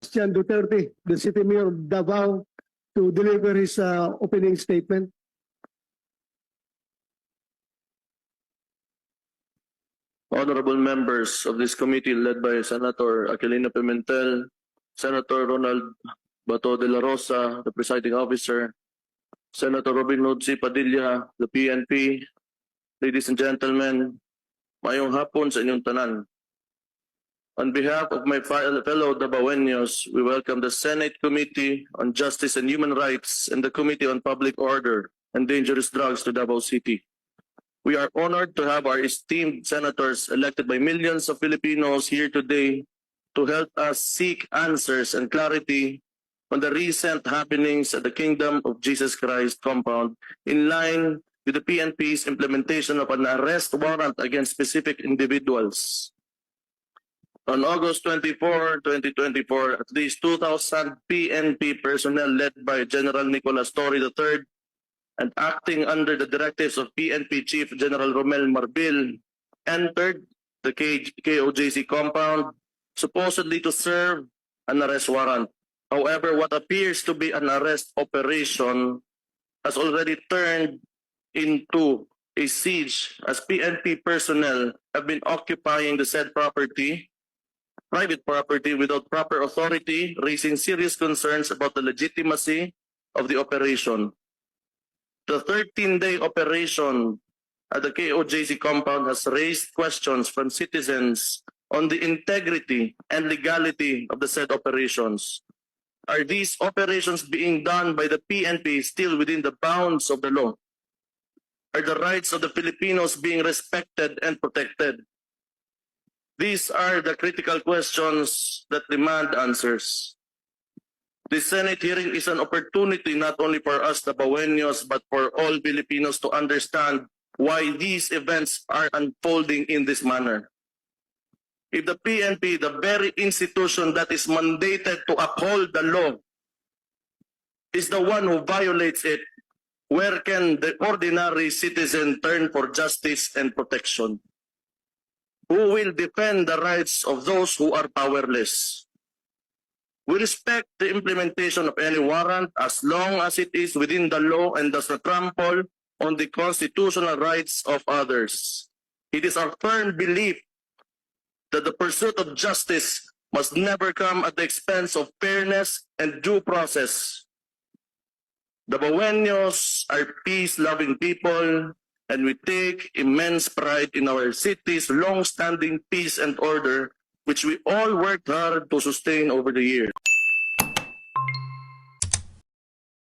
Christian Duterte, the City Mayor of Davao, to deliver his opening statement. Honorable members of this committee led by Senator Aquilino Pimentel, Senator Ronald Bato de la Rosa, the presiding officer, Senator Robin Hood C. Padilla, the PNP, ladies and gentlemen, mayong hapon sa inyong tanan. On behalf of my fellow Davaoenos, we welcome the Senate Committee on Justice and Human Rights and the Committee on Public Order and Dangerous Drugs to Davao City. We are honored to have our esteemed senators elected by millions of Filipinos here today to help us seek answers and clarity on the recent happenings at the Kingdom of Jesus Christ compound in line with the PNP's implementation of an arrest warrant against specific individuals. On August 24, 2024, at least 2,000 PNP personnel led by General Nicolas Torre III and acting under the directives of PNP Chief General Romel Marbil entered the KOJC compound supposedly to serve an arrest warrant. However, what appears to be an arrest operation has already turned into a siege as PNP personnel have been occupying the said property, private property, without proper authority, raising serious concerns about the legitimacy of the operation. The 13-day operation at the KOJC compound has raised questions from citizens on the integrity and legality of the said operations. Are these operations being done by the PNP still within the bounds of the law? Are the rights of the Filipinos being respected and protected? These are the critical questions that demand answers. The Senate hearing is an opportunity not only for us Davaoenos but for all Filipinos to understand why these events are unfolding in this manner. If the PNP, the very institution that is mandated to uphold the law, is the one who violates it, where can the ordinary citizen turn for justice and protection? Who will defend the rights of those who are powerless? We respect the implementation of any warrant as long as it is within the law and does not trample on the constitutional rights of others. It is our firm belief that the pursuit of justice must never come at the expense of fairness and due process. The Davaoenos are peace-loving people, and we take immense pride in our city's long-standing peace and order, which we all worked hard to sustain over the years.